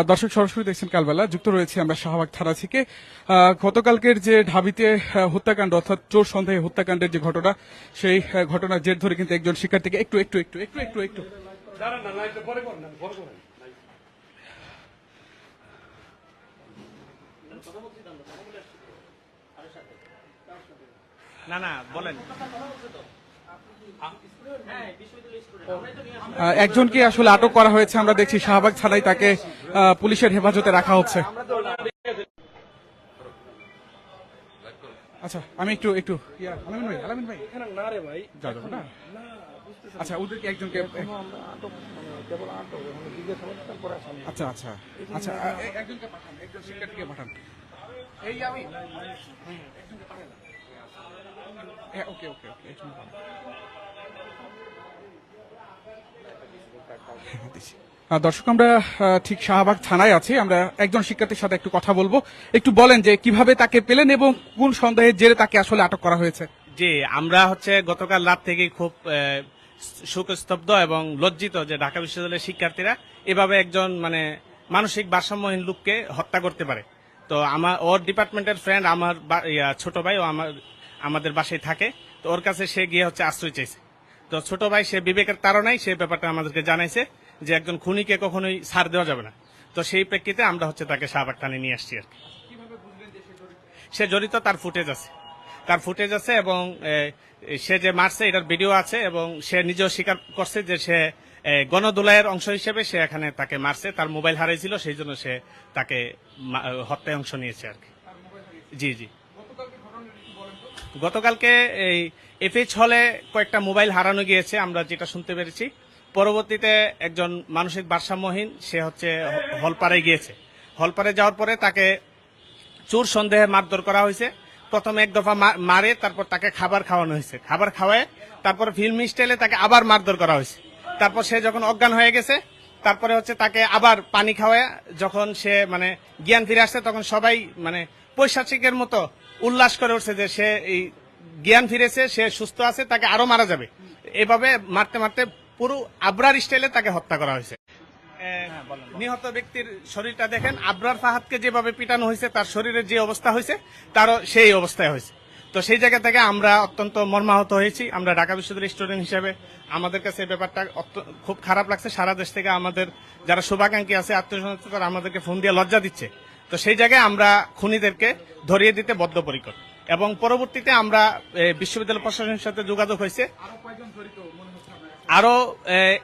দর্শক সরাসরি দেখছেন কালবেলা যুক্ত রয়েছে আমরা শাহবাগ থানা থেকে। গতকালকের যে ঢাবিতে হত্যাকাণ্ড অর্থাৎ চোর সন্দেহে হত্যাকাণ্ডের যে ঘটনা, সেই ঘটনার জের ধরে কিন্তু একজন শিক্ষার্থীকে একটু বলেন। একজনকে আসলে আটক করা হয়েছে। আমরা দেখছি শাহবাগ থানায় তাকে পুলিশের হেফাজতে রাখা হচ্ছে। আচ্ছা, আমি একটু আলামিন ভাই এখানে না রে ভাই, যাবো না। আচ্ছা, ওদেরকে একজনকে আচ্ছা আচ্ছা আচ্ছা একজনকে পাঠান, একজন শিক্ষার্থীকে পাঠান। এই আমি ওকে ওকে ওকে দর্শক, আমরা ঠিক শাহবাগ থানায় আছি। আমরা একজন শিক্ষার্থীর সাথে একটু কথা বলবো। একটু বলেন যে কিভাবে তাকে পেলেন এবং কোন সন্দেহের জেরে তাকে আসলে আটক করা হয়েছে। জি, আমরা গতকাল রাত থেকে খুব শোকস্তব্ধ এবং লজ্জিত যে ঢাকা বিশ্ববিদ্যালয়ের শিক্ষার্থীরা এভাবে একজন মানসিক ভারসাম্যহীন লোককে হত্যা করতে পারে। তো ওর ডিপার্টমেন্টের ফ্রেন্ড আমার ছোট ভাই, ও আমাদের বাসায় থাকে। তো ওর কাছে সে গিয়ে আশ্রয় চাইছে। তো ছোট ভাই সে বিবেকের তাড়নায় সে ব্যাপারটা আমাদেরকে জানাইছে যে একজন খুনিকে কখনোই ছাড় দেওয়া যাবে না। তো সেই প্রেক্ষিতে আমরা তাকে শাহবাগ থানায় নিয়ে আসছি আর কি। সে জড়িত, তার ফুটেজ আছে এবং সে যে মারছে এটার ভিডিও আছে এবং সে নিজেও স্বীকার করছে যে সে গণদোলাইয়ের অংশ হিসেবে সে এখানে তাকে মারছে। তার মোবাইল হারাইছিল, সেই জন্য সে তাকে হত্যায় অংশ নিয়েছে আর কি। জি জি, গতকালকে এই এফএইচ হলে কয়েকটা মোবাইল হারানো গিয়েছে আমরা যেটা শুনতে পেরেছি। পরবর্তীতে একজন মানসিক ভারসাম্যহীন সে হলপাড়ে গিয়েছে। হলপাড়ে যাওয়ার পরে তাকে চোর সন্দেহে মারধর করা হয়েছে। প্রথমে এক দফা মারে, তারপর তাকে খাবার খাওয়ানো হয়েছে। খাবার খাওয়ায় তারপর ফিল্ম স্টাইলে তাকে আবার মারধর করা হয়েছে। তারপর সে যখন অজ্ঞান হয়ে গেছে, তারপরে তাকে আবার পানি খাওয়ায় যখন সে জ্ঞান ফিরে আসছে, তখন সবাই পৈশাচিকের মতো উল্লাস করে উঠছে যে সে এই জ্ঞান ফিরেছে, সে সুস্থ আছে, তাকে আরো মারা যাবে। এভাবে মারতে মারতে পুরো আবরার স্টাইলে তাকে হত্যা করা হয়েছে। নিহত ব্যক্তির শরীরটা দেখেন, আবরার ফাহাদকে যেভাবে পিটানো হয়েছে, তার শরীরের যে অবস্থা হয়েছে তারও সেই অবস্থায় হয়েছে। তো সেই জায়গা থেকে আমরা অত্যন্ত মর্মাহত হয়েছি। আমরা ঢাকা বিশ্ববিদ্যালয়ের স্টুডেন্ট হিসেবে আমাদের কাছে ব্যাপারটা খুব খারাপ লাগছে। সারা দেশ থেকে আমাদের যারা শুভাকাঙ্ক্ষী আছে, আত্মীয় তারা আমাদেরকে ফোন দিয়ে লজ্জা দিচ্ছে। তো সেই জায়গায় আমরা খুনিদেরকে ধরিয়ে দিতে বদ্ধপরিকর এবং পরবর্তীতে আমরা বিশ্ববিদ্যালয় প্রশাসনের সাথে যোগাযোগ হয়েছে। আরো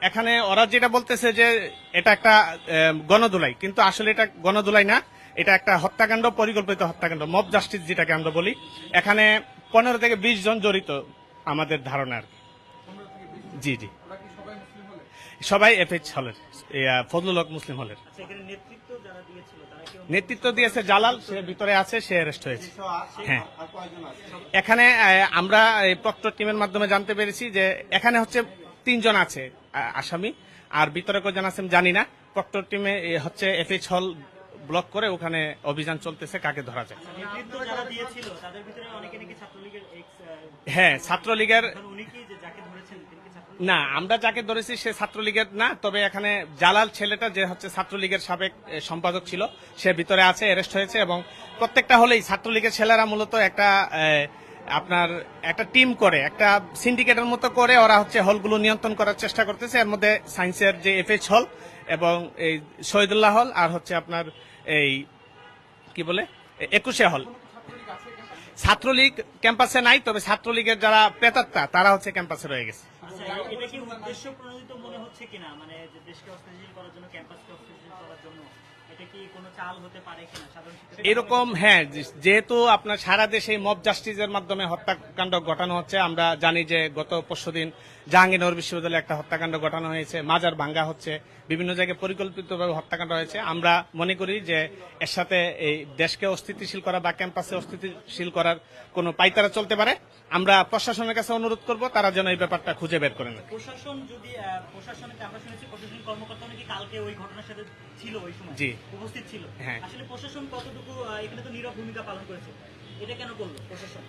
এখানে ওরা যেটা বলতেছে যে এটা একটা গণদোলাই, কিন্তু আসলে এটা গণদোলাই না, এটা একটা হত্যাকাণ্ড, পরিকল্পিত হত্যাকাণ্ড, মব জাস্টিস যেটাকে আমরা বলি। এখানে 15 থেকে 20 জন জড়িত আমাদের ধারণা আর কি। জি জি, সবাই এফএইচ হলের, ফজলুল হক মুসলিম হলের। নেতৃত্ব দিয়েছে জালাল, সে ভিতরে আছে, সে অ্যারেস্ট হয়েছে। হ্যাঁ, এখানে আমরা প্রক্টর টিমের মাধ্যমে জানতে পেরেছি যে এখানে 3 জন আছে আসামি, আর ভিতরে কয়জন আছেন জানি না। প্রক্টর টিমে এফএইচ হল ব্লক করে ওখানে অভিযান চলতেছে, কাকে ধরা যায়। হ্যাঁ, ছাত্রলীগের না, আমরা যাকে ধরেছি সে ছাত্রলীগের না, তবে এখানে জালাল ছেলেটা যে ছাত্রলীগের সাবেক সম্পাদক ছিল, সে ভিতরে আছে, অ্যারেস্ট হয়েছে। এবং প্রত্যেকটা হলেই ছাত্রলীগের ছেলেরা মূলত একটা টিম করে, একটা সিন্ডিকেটের মতো করে ওরা হলগুলো নিয়ন্ত্রণ করার চেষ্টা করতেছে। এর মধ্যে সায়েন্সের যে এফএইচ হল এবং এই শহীদুল্লাহ হল আর আপনার এই কি বলে 21 হল। ছাত্রলীগ ক্যাম্পাসে নাই, তবে ছাত্রলীগের যারা প্রেতাত্মা তারা ক্যাম্পাসে রয়ে গেছে। এটা কি উদ্দেশ্য প্রণোদিত মনে হচ্ছে কিনা, যে দেশকে অস্থিতিশীল করার জন্য, ক্যাম্পাসকে অস্থিতিশীল করার জন্য এটা কি কোনো চাল হতে পারে কিনা সাধারণ এরকম? হ্যাঁ, যেহেতু আপনার সারা দেশে মব জাস্টিসের মাধ্যমে হত্যাকাণ্ড ঘটানো হচ্ছে। আমরা জানি যে গত পরশুদিন জাহাঙ্গীরনগর বিশ্ববিদ্যালয়ে একটা হত্যাকাণ্ড ঘটানো হয়েছে, মাজার ভাঙ্গা হচ্ছে, বিভিন্ন জায়গায় পরিকল্পিতভাবে হত্যাকাণ্ড হয়েছে। আমরা মনে করি যে এর সাথে এই দেশকে অস্থিতিশীল করা বা ক্যাম্পাসে অস্থিতিশীল করার কোনো পাইতারা চলতে পারে। আমরা প্রশাসনের কাছে অনুরোধ করব তারা যেন এই ব্যাপারটা খুঁজে বের করে নেয়। প্রশাসন যদি প্রশাসনে আমরা শুনেছি প্রশাসনিক কর্মকর্তা নাকি কালকে ওই ঘটনার সাথে ছিল, ওই সময় জি উপস্থিত ছিল। হ্যাঁ, আসলে প্রশাসন কতটুকু এখানে তো নীরব ভূমিকা পালন করেছে, এটা কেন করলো প্রশাসন?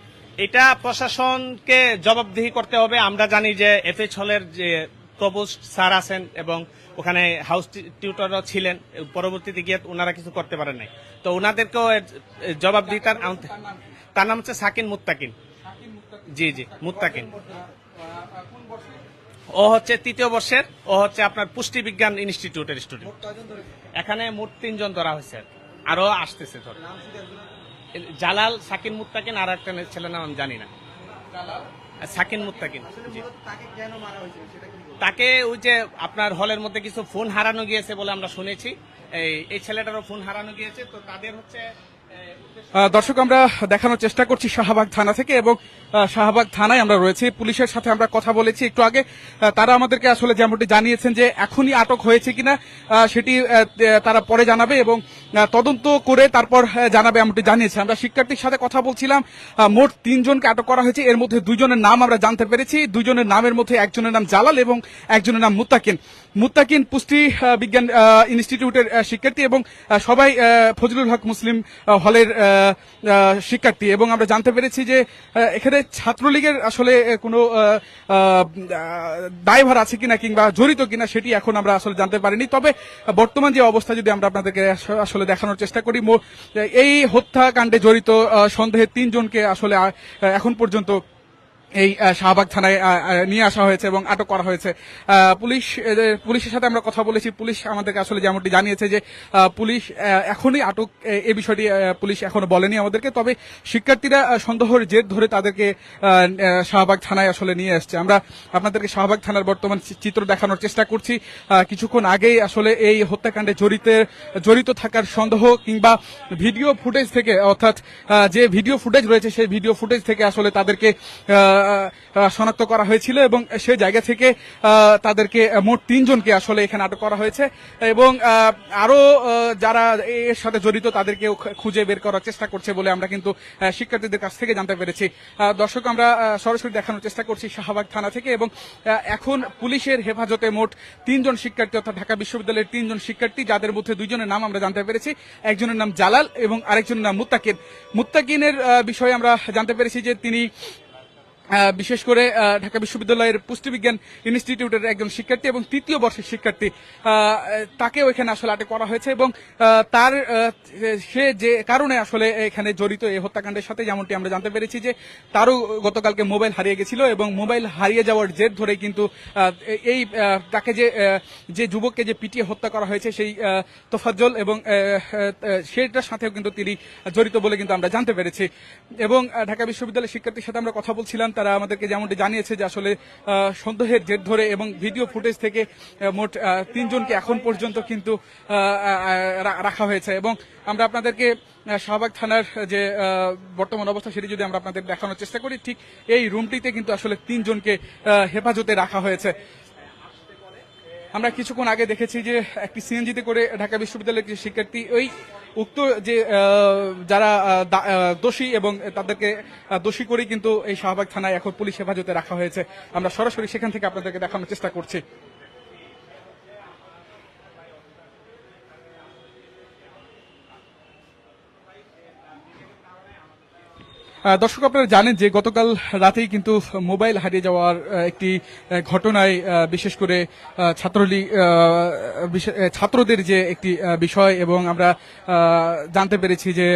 এটা প্রশাসনকে জবাবদিহি করতে হবে। আমরা জানি যে এফএইচ হলের যে প্রভোস স্যার আছেন এবং ওখানে হাউস টিউটরও ছিলেন, পরবর্তীতে গিয়ে ওনারা কিছু করতে পারেন নাই। তো ওনাদেরকেও জবাব দিতার তার নাম হচ্ছে সাকিন মুত্তাকিন। জি জি, মুত্তাকিন। ও হচ্ছে 3য় বর্ষের, ও হচ্ছে আপনার পুষ্টি বিজ্ঞান ইনস্টিটিউটের স্টুডেন্ট। এখানে মোট 3 জন ধরা হয়েছে, আরো আসতেছে ধর। জালাল, সাকিন মুত্তাকিন, আর একটা ছেলের নাম আমি জানি না। সাকিন মুত্তাকিন। জি। তাকে ওই যে আপনার হলের মধ্যে কিছু ফোন হারানো গিয়েছে বলে আমরা শুনেছি, এই ছেলেটারও ফোন হারানো গিয়েছে। তো তাদের হচ্ছে দর্শক, আমরা দেখানোর চেষ্টা করছি শাহবাগ থানা থেকে, এবং শাহবাগ থানায় আমরা রয়েছি। পুলিশের সাথে আমরা কথা বলেছি একটু আগে। তারা আমাদেরকে আসলে যেমনটি জানিয়েছেন যে এখনই আটক হয়েছে কিনা সেটি তারা পরে জানাবে, এবং তদন্ত করে তারপর জানাবে এমনটি জানিয়েছে। আমরা শিক্ষার্থীর সাথে কথা বলছিলাম। মোট 3 জনকে আটক করা হয়েছে। এর মধ্যে 2 জনের নাম আমরা জানতে পেরেছি। 2 জনের নামের মধ্যে একজনের নাম জালাল এবং একজনের নাম মুত্তাকিন। মুত্তাকিন পুষ্টি বিজ্ঞান ইনস্টিটিউটের শিক্ষার্থী, এবং সবাই ফজলুল হক মুসলিম হলের শিক্ষার্থী। এবং আমরা জানতে পেরেছি যে এখানে ছাত্রলীগের আসলে কোনো দায়ভার আছে কিনা কিংবা জড়িত কিনা সেটি এখন আমরা আসলে জানতে পারিনি। তবে বর্তমান যে অবস্থা যদি আমরা আপনাদেরকে আসলে দেখানোর চেষ্টা করি, এই হত্যাকাণ্ডে জড়িত সন্দেহে 3 জনকে আসলে এখন পর্যন্ত এই শাহবাগ থানায় নিয়ে আসা হয়েছে এবং আটক করা হয়েছে। পুলিশের সাথে আমরা কথা বলেছি। পুলিশ আমাদেরকে আসলে যেমনটি জানিয়েছে যে পুলিশ এখনই আটক, এই বিষয়টি পুলিশ এখনো বলেনি আমাদেরকে। তবে শিক্ষার্থীরা সন্দেহের জের ধরে তাদেরকে শাহবাগ থানায় আসলে নিয়ে আসছে। আমরা আপনাদেরকে শাহবাগ থানার বর্তমান চিত্র দেখানোর চেষ্টা করছি। কিছুক্ষণ আগেই আসলে এই হত্যাকাণ্ডে জড়িত থাকার সন্দেহ কিংবা ভিডিও ফুটেজ থেকে, অর্থাৎ যে ভিডিও ফুটেজ রয়েছে সেই ভিডিও ফুটেজ থেকে আসলে তাদেরকে শনাক্ত করা হয়েছিল, এবং সেই জায়গা থেকে তাদেরকে মোট 3 জনকে আসলে এখানে আটক করা হয়েছে, এবং আরো যারা এর সাথে জড়িত তাদেরকে খুঁজে বের করার চেষ্টা করছে বলে আমরা কিন্তু শিক্ষার্থীদের কাছ থেকে জানতে পেরেছি। দর্শক, আমরা সরাসরি দেখানোর চেষ্টা করছি শাহবাগ থানা থেকে, এবং এখন পুলিশের হেফাজতে মোট 3 জন শিক্ষার্থী, অর্থাৎ ঢাকা বিশ্ববিদ্যালয়ের 3 জন শিক্ষার্থী, যাদের মধ্যে 2 জনের নাম আমরা জানতে পেরেছি। একজনের নাম জালাল এবং আরেকজনের নাম মুত্তাকিন। মুত্তাকিনের বিষয়ে আমরা জানতে পেরেছি যে তিনি বিশেষ করে ঢাকা বিশ্ববিদ্যালয়ের পুষ্টিবিজ্ঞান ইনস্টিটিউটের একজন শিক্ষার্থী এবং 3য় বর্ষের শিক্ষার্থী। তাকেও এখানে আসলে আটক করা হয়েছে, এবং তার সে যে কারণে আসলে এখানে জড়িত এই হত্যাকাণ্ডের সাথে, যেমনটি আমরা জানতে পেরেছি যে তারও গতকালকে মোবাইল হারিয়ে গেছিল, এবং মোবাইল হারিয়ে যাওয়ার জের ধরে কিন্তু এই তাকে যে যুবককে যে পিটিয়ে হত্যা করা হয়েছে সেই তোফাজ্জল, এবং সেটার সাথেও কিন্তু তিনি জড়িত বলে কিন্তু আমরা জানতে পেরেছি। এবং ঢাকা বিশ্ববিদ্যালয়ের শিক্ষার্থীর সাথে আমরা কথা বলছিলাম। তারা আমাদেরকে যেমনটি জানিয়েছে যে আসলে সন্দেহের জের ধরে এবং ভিডিও ফুটেজ থেকে মোট 3 জনকে এখন পর্যন্ত কিন্তু রাখা হয়েছে। এবং আমরা আপনাদেরকে শাহবাগ থানার যে বর্তমান অবস্থা সেটি যদি আমরা আপনাদের দেখানোর চেষ্টা করি, ঠিক এই রুমটিতে কিন্তু আসলে 3 জনকে হেফাজতে রাখা হয়েছে। আমরা কিছুক্ষণ আগে দেখেছি যে একটি সিএনজিতে করে ঢাকা বিশ্ববিদ্যালয়ের কিছু শিক্ষার্থী ওই উক্ত যে যারা দোষী এবং তাদেরকে দোষী করেই কিন্তু এই শাহবাগ থানায় এখন পুলিশ হেফাজতে রাখা হয়েছে। আমরা সরাসরি সেখান থেকে আপনাদেরকে দেখানোর চেষ্টা করছি। দর্শক, আপনারা জানেন যে গতকাল রাতেই কিন্তু মোবাইল হারিয়ে যাওয়ার একটি ঘটনায় বিশেষ করে ছাত্রদের যে একটি বিষয়, এবং আমরা জানতে পেরেছি যে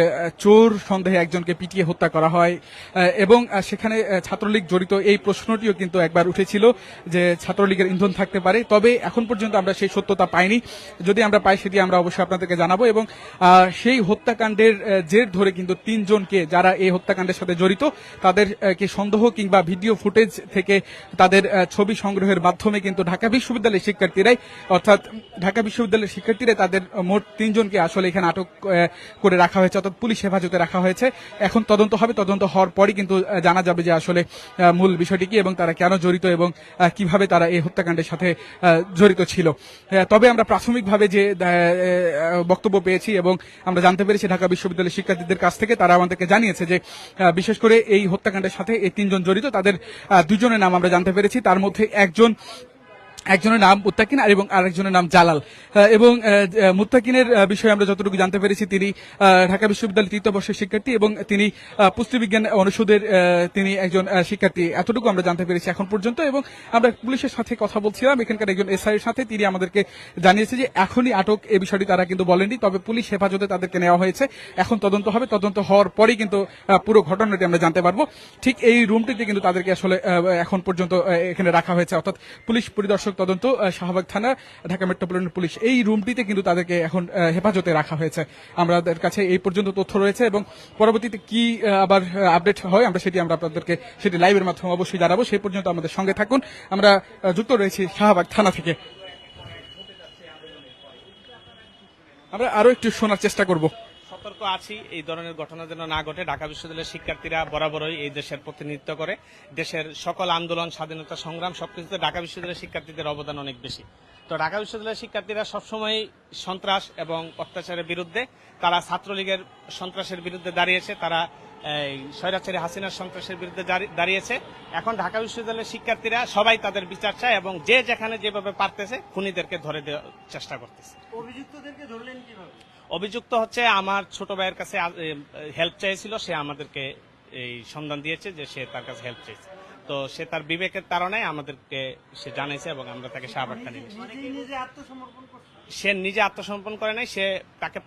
চোর সন্দেহে একজনকে পিটিয়ে হত্যা করা হয়, এবং সেখানে ছাত্রলীগ জড়িত এই প্রশ্নটিও কিন্তু একবার উঠেছিল যে ছাত্রলীগের ইন্ধন থাকতে পারে। তবে এখন পর্যন্ত আমরা সেই সত্যতা পাইনি। যদি আমরা পাই সেটি আমরা অবশ্যই আপনাদেরকে জানাবো। এবং সেই হত্যাকাণ্ডের জের ধরে কিন্তু 3 জনকে, যারা এই হত্যাকাণ্ডের সাথে জড়িত, তাদেরকে সন্দেহ কিংবা ভিডিও ফুটেজ থেকে তাদের ছবি সংগ্রহের মাধ্যমে কিন্তু ঢাকা বিশ্ববিদ্যালয়ের শিক্ষার্থীরাই, অর্থাৎ ঢাকা বিশ্ববিদ্যালয়ের শিক্ষার্থীরা তাদের মোট 3 জনকে আসলে এখানে আটক করে রাখা হয়েছে, অর্থাৎ পুলিশ হেফাজতে রাখা হয়েছে। এখন তদন্ত হবে, তদন্ত হওয়ার পরই কিন্তু জানা যাবে যে আসলে মূল বিষয়টি কি এবং তারা কেন জড়িত এবং কিভাবে তারা এই হত্যাকাণ্ডের সাথে জড়িত ছিল। তবে আমরা প্রাথমিকভাবে যে বক্তব্য পেয়েছি এবং আমরা জানতে পেরেছি ঢাকা বিশ্ববিদ্যালয়ের শিক্ষার্থীদের কাছ থেকে, তারা আমাদেরকে জানিয়েছে যে বিশেষ করে এই হত্যাকাণ্ডের সাথে এই 3 জন জড়িত। তাদের 2 জনের নাম আমরা জানতে পেরেছি। তার মধ্যে একজন একজনের নাম মুত্তাকিন এবং আরেকজনের নাম জালাল। এবং মুত্তাকিনের বিষয়ে আমরা যতটুকু জানতে পেরেছি তিনি ঢাকা বিশ্ববিদ্যালয়ের তৃতীয় বর্ষের শিক্ষার্থী এবং তিনি পুষ্টিবিজ্ঞান অনুষদের তিনি একজন শিক্ষার্থী, এতটুকু আমরা জানতে পেরেছি এখন পর্যন্ত। এবং আমরা পুলিশের সাথে কথা বলছিলাম, এখানকার একজন এসআই এর সাথে, তিনি আমাদেরকে জানিয়েছে যে এখনই আটক এই বিষয়টি তারা কিন্তু বলেননি, তবে পুলিশ হেফাজতে তাদেরকে নেওয়া হয়েছে। এখন তদন্ত হবে, তদন্ত হওয়ার পরেই কিন্তু পুরো ঘটনাটি আমরা জানতে পারবো। ঠিক এই রুমটিতে কিন্তু তাদেরকে আসলে এখন পর্যন্ত এখানে রাখা হয়েছে, অর্থাৎ পুলিশ পরিদর্শক তদন্ত শাহবাগ থানা, ঢাকা মেট্রোপলিটন পুলিশ, এই রুমটিতে কিন্তু তাদেরকে এখন হেফাজতে রাখা হয়েছে। আমাদের কাছে এই পর্যন্ত তথ্য রয়েছে এবং পরবর্তীতে কি আবার আপডেট হয় আমরা আপনাদেরকে সেটি লাইভের মাধ্যমে অবশ্যই জানাবো। সেই পর্যন্ত আমাদের সঙ্গে থাকুন। আমরা যুক্ত রয়েছি শাহবাগ থানা থেকে। আমরা আরো একটু শোনার চেষ্টা করব। সতর্ক আছি এই ধরনের ঘটনা যেন না ঘটে। ঢাকা বিশ্ববিদ্যালয়ের শিক্ষার্থীরা বরাবরই এই দেশের প্রতিনিধিত্ব করে। দেশের সকল আন্দোলন, স্বাধীনতা সংগ্রাম সবকিছুতে ঢাকা বিশ্ববিদ্যালয়ের শিক্ষার্থীদের অবদান অনেক বেশি। তো ঢাকা বিশ্ববিদ্যালয়ের শিক্ষার্থীরা সবসময় সন্ত্রাস এবং অত্যাচারের বিরুদ্ধে, তারা ছাত্রলীগের সন্ত্রাসের বিরুদ্ধে দাঁড়িয়েছে, তারা স্বৈরাচারী হাসিনার সন্ত্রাসের বিরুদ্ধে দাঁড়িয়েছে। এখন ঢাকা বিশ্ববিদ্যালয়ের শিক্ষার্থীরা সবাই তাদের বিচার চায় এবং যে যেখানে যেভাবে পারতেছে খুনিদেরকে ধরে দেওয়ার চেষ্টা করতেছে। অভিযুক্তদেরকে ধরলেন কিভাবে? অভিযুক্ত হচ্ছে আমার ছোট ভাইয়ের কাছে হেল্প চাইছিল, সে আমাদেরকে এই সন্ধান দিয়েছে যে সে তার কাছে হেল্প চাইছে। তো সে তার বিবেকের তাড়নায় আমাদেরকে সে জানাইছে এবং আমরা তাকে শাহবাগ থানায় নিয়েছি। সে নিজে আত্মসমর্পণ করে নাই, সে তাকে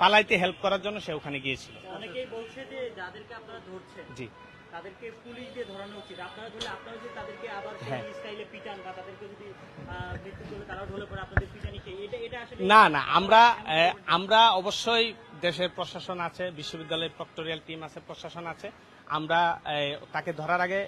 পালাইতে হেল্প করার জন্য সে ওখানে গিয়েছিল। অনেকেই বলছে যে যাদেরকে আপনারা ধরছেন জি, তাদেরকে পুলিশ দিয়ে ধরানো উচিত। আপনারা ধরলে আপনারা যদি তাদেরকে আবার হ্যাঁ। স্টাইলে পিটান বা তাদেরকে যদি মৃত্যু করলে তারাও ঢলে পড়ে আপনাদের পিটানি খেয়ে, এটা আসলে না আমরা অবশ্যই, দেশের প্রশাসন আছে, বিশ্ববিদ্যালয়ের প্রক্টোরিয়াল টিম আছে, প্রশাসন আছে। আমরা তাকে ধরার আগে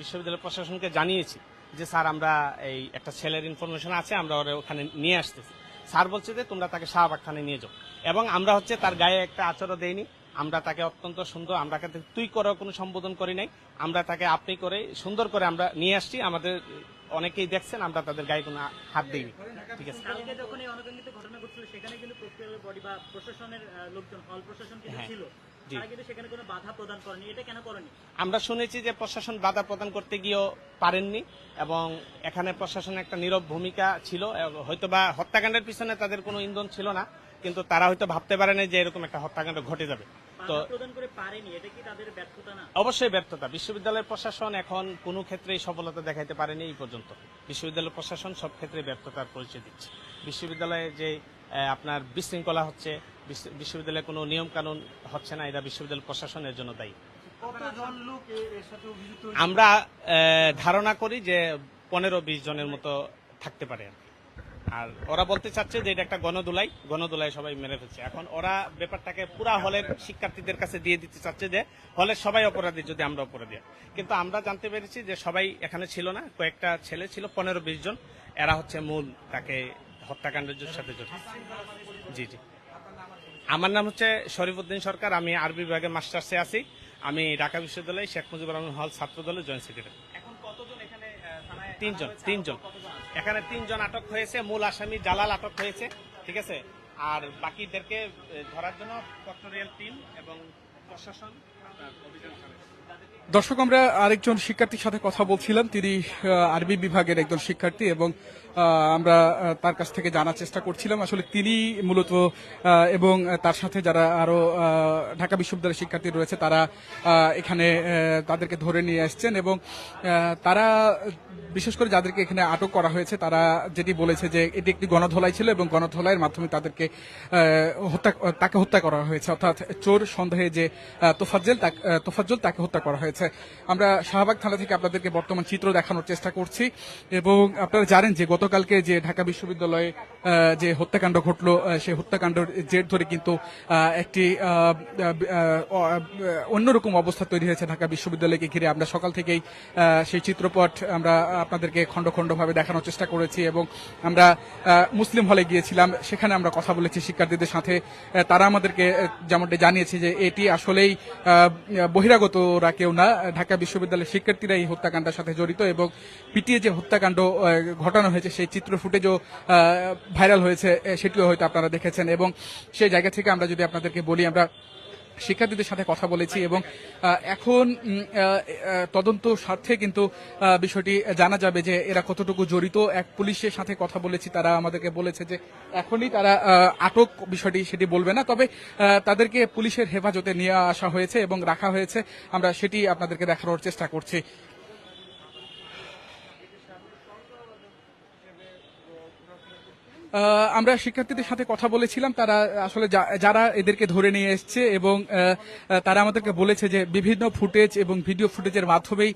বিশ্ববিদ্যালয় প্রশাসনকে জানিয়েছি যে স্যার আমরা এই একটা ছেলের ইনফরমেশন আছে, আমরা ওরা ওখানে নিয়ে আসতেছি। স্যার বলছে যে তোমরা তাকে শাহবাগ থানায় নিয়ে যাও। এবং আমরা তার গায়ে একটা আচরও দেইনি, আমরা তাকে অত্যন্ত সুন্দর, আমরা তাকে তুই করে কোনো সম্বোধন করি নাই, আমরা তাকে আপনি করে সুন্দর করে আমরা নিয়ে আসছি। আমাদের অনেকেই দেখছেন, আমরা তাদের গায়ে কোনো হাত দিইনি। ঠিক আছে। কালকে যখন এই অনাকাঙ্ক্ষিত ঘটনা ঘটছিল সেখানে কিন্তু প্রক্টোরিয়াল বডি বা প্রশাসনের লোকজন, হল প্রশাসন কিন্তু হ্যাঁ। ছিল, জি। তারা কিন্তু সেখানে কোনো বাধা প্রদান করেনি। এটা কেন করেনি? আমরা শুনেছি যে প্রশাসন বাধা প্রদান করতে গিয়েও পারেননি এবং এখানে প্রশাসনের একটা নীরব ভূমিকা ছিল। হয়তোবা হত্যাকাণ্ডের পিছনে তাদের কোনো ইন্ধন ছিল না, কিন্তু তারা হয়তো ভাবতে পারেনি যে এরকম একটা হত্যাকাণ্ড ঘটে যাবে। তো বাধা প্রদান করে পারেনি, এটা কি তাদের ব্যর্থতা না? অবশ্যই ব্যর্থতা। বিশ্ববিদ্যালয়ের প্রশাসন এখন কোনো ক্ষেত্রেই সফলতা দেখাইতে পারেনি এই পর্যন্ত। বিশ্ববিদ্যালয় প্রশাসন সব ক্ষেত্রে ব্যর্থতার পরিচয় দিচ্ছে। বিশ্ববিদ্যালয়ে যে আপনার বিশৃঙ্খলা হচ্ছে, বিশ্ববিদ্যালয়ে কোনো নিয়ম কানুন হচ্ছে না, এটা বিশ্ববিদ্যালয় প্রশাসনের জন্য দায়ী। আমরা ধারণা করি যে 15-20 জনের মতো থাকতে পারে। আর ওরা বলতে চাচ্ছে যে এটা একটা গণদোলাই সবাই মেরে ফেলছে। এখন ওরা ব্যাপারটাকে পুরা হলের শিক্ষার্থীদের কাছে দিয়ে দিতে চাচ্ছে যে হলের সবাই অপরাধী যদি আমরা অপরাধী। কিন্তু আমরা জানতে পেরেছি যে সবাই এখানে ছিল না, কয়েকটা ছেলে ছিল, 15-20 জন। এরা হচ্ছে মূল তাকে হত্যাকাণ্ডের সাথে জড়িত। জি জি, আমার নাম হচ্ছে শরীফউদ্দিন সরকার, আমি আরবি বিভাগের মাস্টার্সে আছি। আমি ঢাকা বিশ্ববিদ্যালয় শেখ মুজিবুর রহমান হল ছাত্র দলের জয়েন্ট সেক্রেটারি। এখন কতজন এখানে তিনজন এখানে 3 জন আটক হয়েছে। মূল আসামি জালাল আটক হয়েছে, ঠিক আছে। আর বাকিদেরকে ধরার জন্য প্রক্টোরিয়াল টিম এবং প্রশাসন অভিযান চালাচ্ছে। দর্শক, আমরা আরেকজন শিক্ষার্থীর সাথে কথা বলছিলাম, তিনি আরবি বিভাগের একজন শিক্ষার্থী এবং আমরা তার কাছ থেকে জানার চেষ্টা করছিলাম আসলে তিনি মূলত এবং তার সাথে যারা আরো ঢাকা বিশ্ববিদ্যালয়ের শিক্ষার্থী রয়েছে তারা এখানে তাদেরকে ধরে নিয়ে আসছেন এবং তারা বিশেষ করে যাদেরকে এখানে আটক করা হয়েছে তারা যেটি বলেছে যে এটি একটি গণধোলাই ছিল এবং গণধোলাইয়ের মাধ্যমে তাদেরকে তাকে হত্যা করা হয়েছে, অর্থাৎ চোর সন্দেহে যে তোফাজ্জল তাকে হত্যা করা হয়েছে। আমরা শাহবাগ থানা থেকে আপনাদেরকে বর্তমান চিত্র দেখানোর চেষ্টা করছি এবং আপনারা জানেন যে গতকালকে যে ঢাকা বিশ্ববিদ্যালয়ে যে হত্যাকাণ্ড ঘটলো সেই হত্যাকাণ্ডের জের ধরে কিন্তু একটি অন্যরকম অবস্থা তৈরি হয়েছে ঢাকা বিশ্ববিদ্যালয়কে ঘিরে। আমরা সকাল থেকেই সেই চিত্রপট আমরা আপনাদেরকে খণ্ড খণ্ড ভাবে দেখানোর চেষ্টা করেছি এবং আমরা মুসলিম হলে গিয়েছিলাম, সেখানে আমরা কথা বলেছি শিক্ষার্থীদের সাথে। তারা আমাদেরকে যেমনটা জানিয়েছে যে এটি আসলেই বহিরাগতরা কেউ না, ঢাকা বিশ্ববিদ্যালয়ের শিক্ষার্থীরা এই হত্যাকাণ্ডের সাথে জড়িত এবং পিটিয়ে যে হত্যাকাণ্ড ঘটানো হয়েছে সেই চিত্র ফুটেজও ভাইরাল হয়েছে, সেটিও হয়তো আপনারা দেখেছেন। এবং সেই জায়গা থেকে আমরা যদি আপনাদেরকে বলি, আমরা শিক্ষার্থীদের সাথে কথা বলেছি এবং এখন তদন্ত স্বার্থে কিন্তু বিষয়টি জানা যাবে যে এরা কতটুকু জড়িত। এক পুলিশের সাথে কথা বলেছি, তারা আমাদেরকে বলেছে যে এখনই তারা আটক বিষয়টি সেটি বলবে না, তবে তাদেরকে পুলিশের হেফাজতে নিয়ে আসা হয়েছে এবং রাখা হয়েছে। আমরা সেটি আপনাদেরকে দেখানোর চেষ্টা করছি। আমরা শিক্ষার্থীদের সাথে কথা বলেছিলাম, তারা আসলে যারা এদেরকে ধরে নিয়ে এসছে এবং তারা আমাদেরকে বলেছে যে বিভিন্ন ফুটেজ এবং ভিডিও ফুটেজের মাধ্যমেই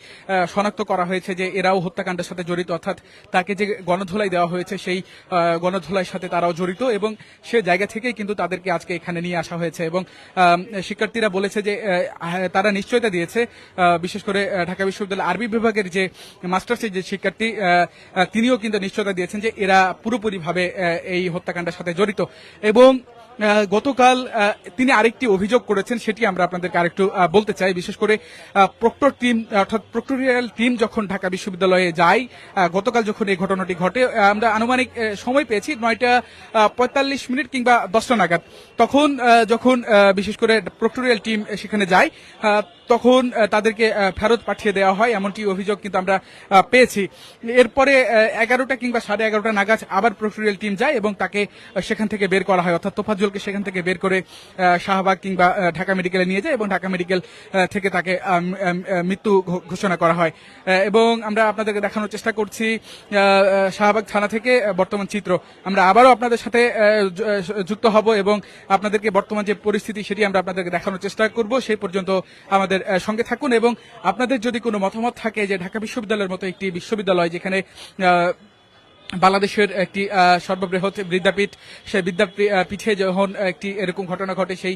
শনাক্ত করা হয়েছে যে এরাও হত্যাকাণ্ডের সাথে জড়িত, অর্থাৎ তাকে যে গণধোলাই দেওয়া হয়েছে সেই গণধোলাইয়ের সাথে তারাও জড়িত এবং সে জায়গা থেকেই কিন্তু তাদেরকে আজকে এখানে নিয়ে আসা হয়েছে। এবং শিক্ষার্থীরা বলেছে যে তারা নিশ্চয়তা দিয়েছে, বিশেষ করে ঢাকা বিশ্ববিদ্যালয় আরবি বিভাগের যে মাস্টার্সের যে শিক্ষার্থী তিনিও কিন্তু নিশ্চয়তা দিয়েছেন যে এরা পুরোপুরিভাবে এই হত্যাকাণ্ডের সাথে জড়িত। এবং গতকাল তিনি আরেকটি অভিযোগ করেছেন, সেটি আমরা আপনাদেরকে আরেকটু বলতে চাই। বিশেষ করে প্রক্টর টিম অর্থাৎ প্রক্টোরিয়াল টিম যখন ঢাকা বিশ্ববিদ্যালয়ে যায়, গতকাল যখন এই ঘটনাটি ঘটে, আমরা আনুমানিক সময় পেয়েছি 9:45 কিংবা 10টা নাগাদ। তখন যখন বিশেষ করে প্রক্টোরিয়াল টিম সেখানে যায় তখন তাদেরকে ফেরত পাঠিয়ে দেওয়া হয়, এমনটি অভিযোগ কিন্তু আমরা পেয়েছি। এরপরে 11টা কিংবা 11:30 নাগাদ আবার প্রক্টোরিয়াল টিম যায় এবং তাকে সেখান থেকে বের করা হয়, অর্থাৎ তোফাজ্জলকে সেখান থেকে বের করে শাহবাগ কিংবা ঢাকা মেডিকেলে নিয়ে যায় এবং ঢাকা মেডিকেল থেকে তাকে মৃত্যু ঘোষণা করা হয়। এবং আমরা আপনাদেরকে দেখানোর চেষ্টা করছি শাহবাগ থানা থেকে বর্তমান চিত্র। আমরা আবারও আপনাদের সাথে যুক্ত হব এবং আপনাদেরকে বর্তমান যে পরিস্থিতি সেটি আমরা আপনাদেরকে দেখানোর চেষ্টা করব। সেই পর্যন্ত আমাদের সঙ্গে থাকুন এবং আপনাদের যদি কোনো মতামত থাকে যে ঢাকা বিশ্ববিদ্যালয়ের মতো একটি বিশ্ববিদ্যালয় যেখানে বাংলাদেশের একটি সর্ববৃহৎ বিদ্যাপীঠ, সেই বিদ্যাপীঠে যখন একটি এরকম ঘটনা ঘটে সেই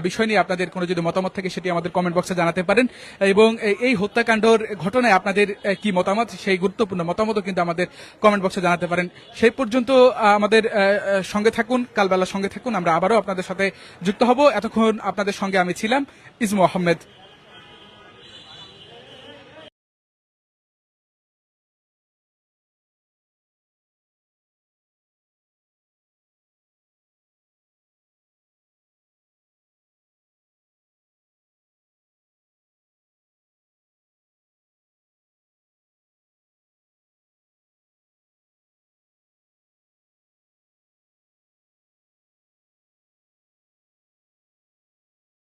বিষয় নিয়ে আপনাদের কোনো যদি মতামত থাকে সেটি আমাদের কমেন্ট বক্সে জানাতে পারেন। এবং এই হত্যাকাণ্ডের ঘটনায় আপনাদের কি মতামত, সেই গুরুত্বপূর্ণ মতামতও কিন্তু আমাদের কমেন্ট বক্সে জানাতে পারেন। সেই পর্যন্ত আমাদের সঙ্গে থাকুন, কালবেলার সঙ্গে থাকুন। আমরা আবারও আপনাদের সাথে যুক্ত হব। এতক্ষণ আপনাদের সঙ্গে আমি ছিলাম ইসমু আহমেদ।